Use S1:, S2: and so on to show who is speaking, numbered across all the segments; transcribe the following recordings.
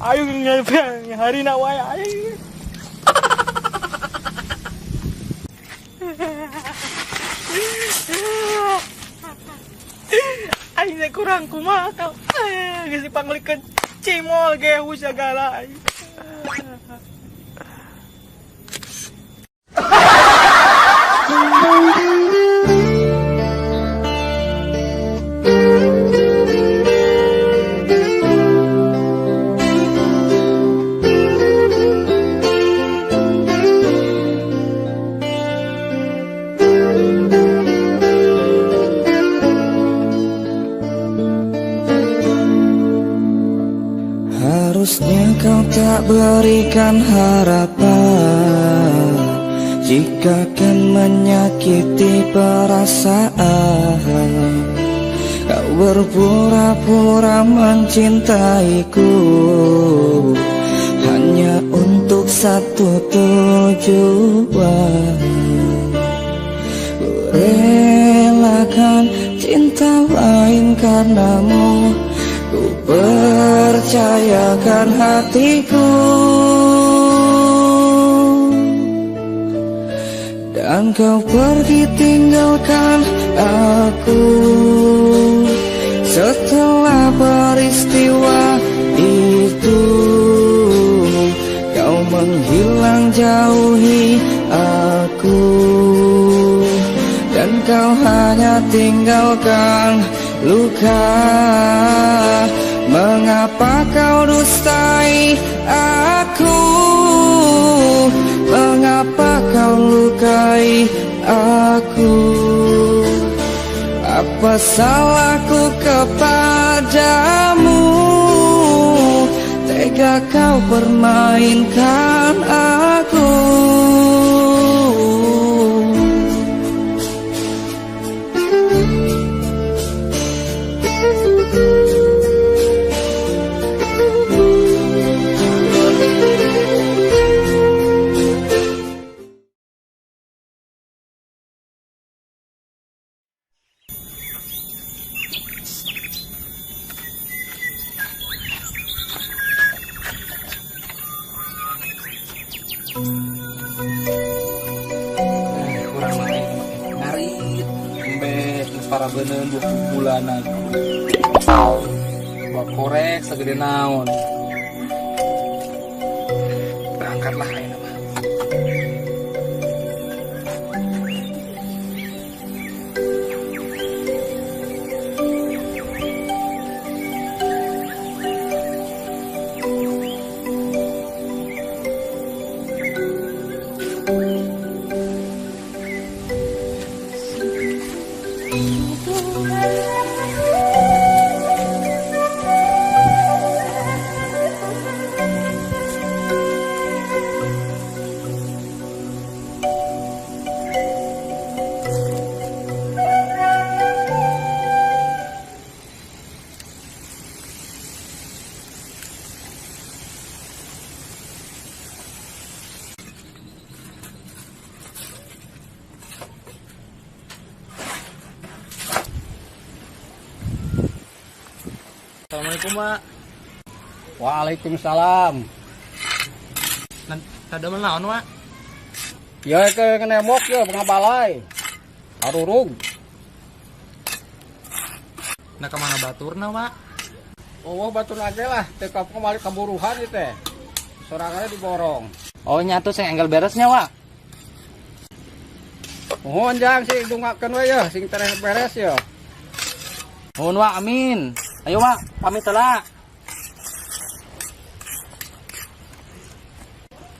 S1: Ayo ngepeng hari nak wae ayo. Aing kurang kumaha kau. Geus dipanglikeun cimol ge segala.
S2: Harusnya kau tak berikan harapan jika kan menyakiti perasaan. Kau berpura-pura mencintaiku hanya untuk satu tujuan. Ku relakan cinta lain karenamu, ku percayakan hatiku, dan kau pergi tinggalkan aku. Setelah peristiwa itu, kau menghilang jauhi aku, dan kau hanya tinggalkan luka. Mengapa kau dustai aku? Mengapa kau lukai aku? Apa salahku kepadamu? Tega kau permainkan aku.
S1: Kurang main ngarit embet para beneun 20 bulanan. Bak korek segede naon. Berangkatlah ayeuna mah. Assalamualaikum, Mak.
S3: Waalaikumsalam.
S1: Kada menaon, Mak?
S3: Ya ke nemok ya pengabalai. Arurung.
S1: Nah kemana baturna, Mak?
S3: Oh batur aja lah. Teka kembali kamburuhan itu teh. Sorangannya diborong.
S1: Oh nyatu sing enggal beresnya, Wak.
S3: Mohon jang sing dungakeun we ya, sing tereh beres ya.
S1: Nuhun, Wak, amin. Ayo, Wak, pamit lah.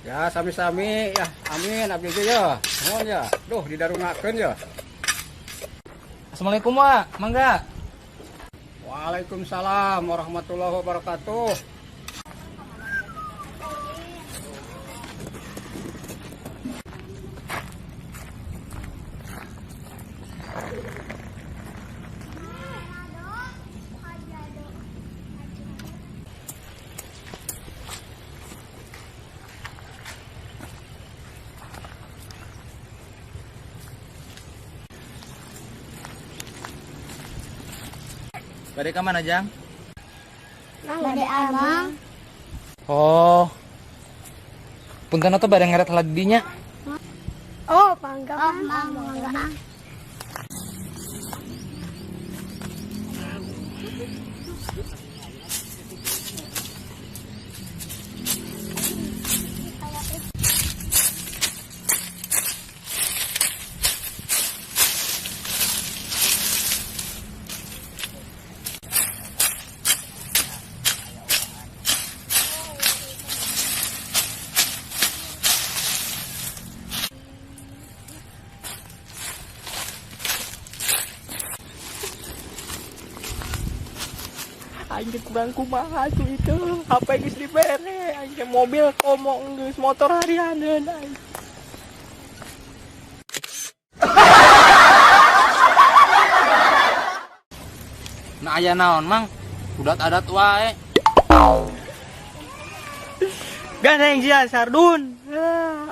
S3: Ya sami-sami ya, amin abdi ge ya. Mohon ya. Duh didarungakeun ya.
S1: Assalamualaikum, Wak. Mangga.
S3: Waalaikumsalam warahmatullahi wabarakatuh.
S1: Bade ka mana, Jang?
S4: Bade Amang. Oh. Punten atuh bareng ngeret heula didinya.
S5: Oh, bangga. Bangga.
S1: Anjing kurang kumaha tuh itu. HP geus dibere, anjing mobil komong geus motor harianeun anjing.
S4: Nah aya naon, Mang? Udat-adat wae.
S1: Ganeng sia Sardun.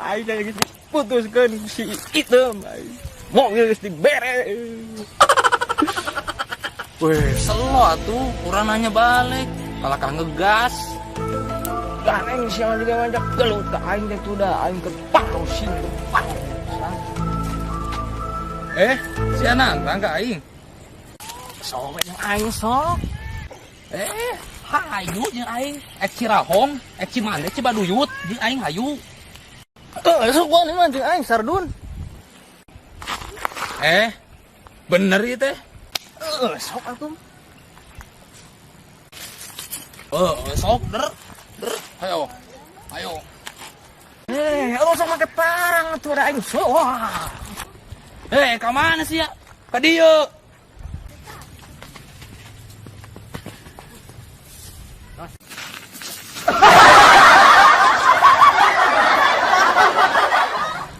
S1: Aing geus diputuskeun si Item. Mobil geus dibere.
S4: Weh, selo atuh, urang nanya balik. Kalakah ngegas.
S1: Ganeng sia juga ngajak gelut ka aing teh tuh da aing kepakau sing kepakau.
S4: Si Anang, rangka aing.
S1: Sok yang aing sok.
S4: Hayu jeung aing. Ek Cirahong, ek Cimande, Cibaduyut, jeung aing hayu.
S1: Sok gua nih mah jeung aing Sardun.
S4: Bener ieu teh.
S1: Sok atuh.
S4: Sok der. Ayo.
S1: Sok make parang atuh da aing sok.
S4: Ka mana sih ya? Ka dieu.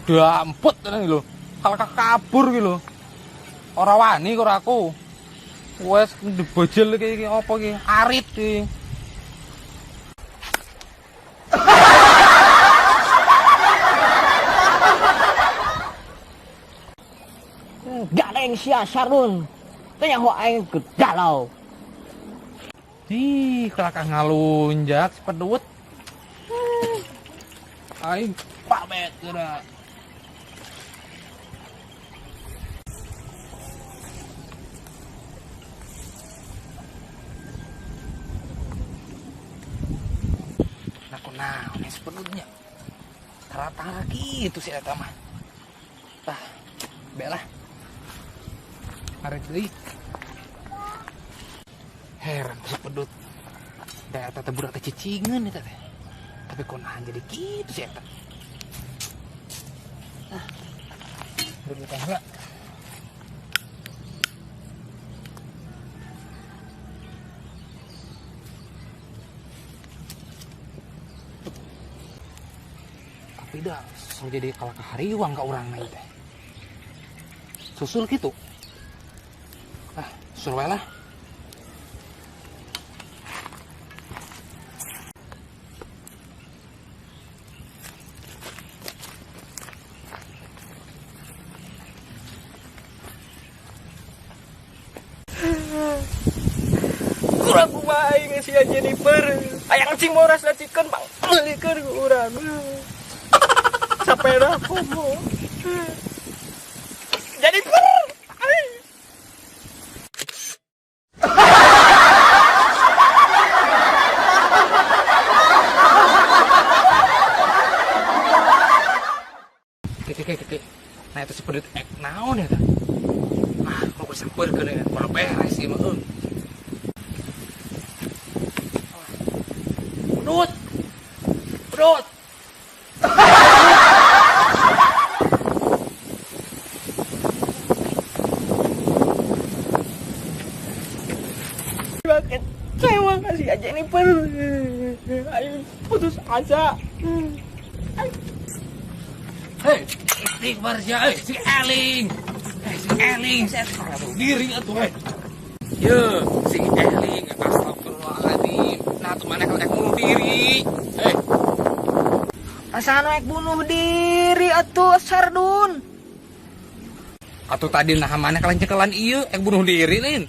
S4: Dampet tenan lho. Kalakah kabur ki lho. Ora wani karo aku. Wes dibojel iki apa iki? Arit iki.
S1: Ganeng sia Sardun. Tanya ho aing ke dalau.
S4: Kalakah ngalunjak si pedut. Aing pamit geura. Nah, ini sepedutnya. Tara-tara gitu si eta mah. Tah, belah. Arek deui. Heran si pedut. Da eta teh budak teh cicingeun eta teh. Tapi kunahan jadi kitu si eta. Nah. Dulu tangga. Tidak, so jadi kalakah hariwang ka urang na teh. Susul gitu. Susul wae lah.
S1: Kurang kumaha aing sia Jennifer. Hayang cimoras lacikeun Bang. Meulikeun ku urang. Sapeda komo. Jennifer.
S4: Keke. Nah itu si pedut naon eta? Kok sampeurkeun ya, kalau beres ieu mah. Pedut.
S1: Terima kasih ya Jennifer. Ayo putus asa.
S4: Hei, istighfar ya, si Eling. Saya salah diri atuh. Ye, si Eling, astagfirullahaladzim. Nah, tuh mana kalau bunuh diri?
S1: Asana ek bunuh diri atuh Sardun.
S4: Atuh tadi nah mana kalau cekelan ieu ek bunuh diri lin.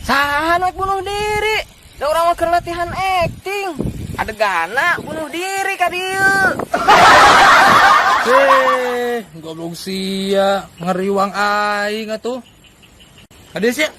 S1: Saha nu ek bunuh diri? Da urang mah keur latihan acting. Adegana bunuh diri ka dieu.
S4: Goblok sia, ngeriwang aing atuh. Hades ya.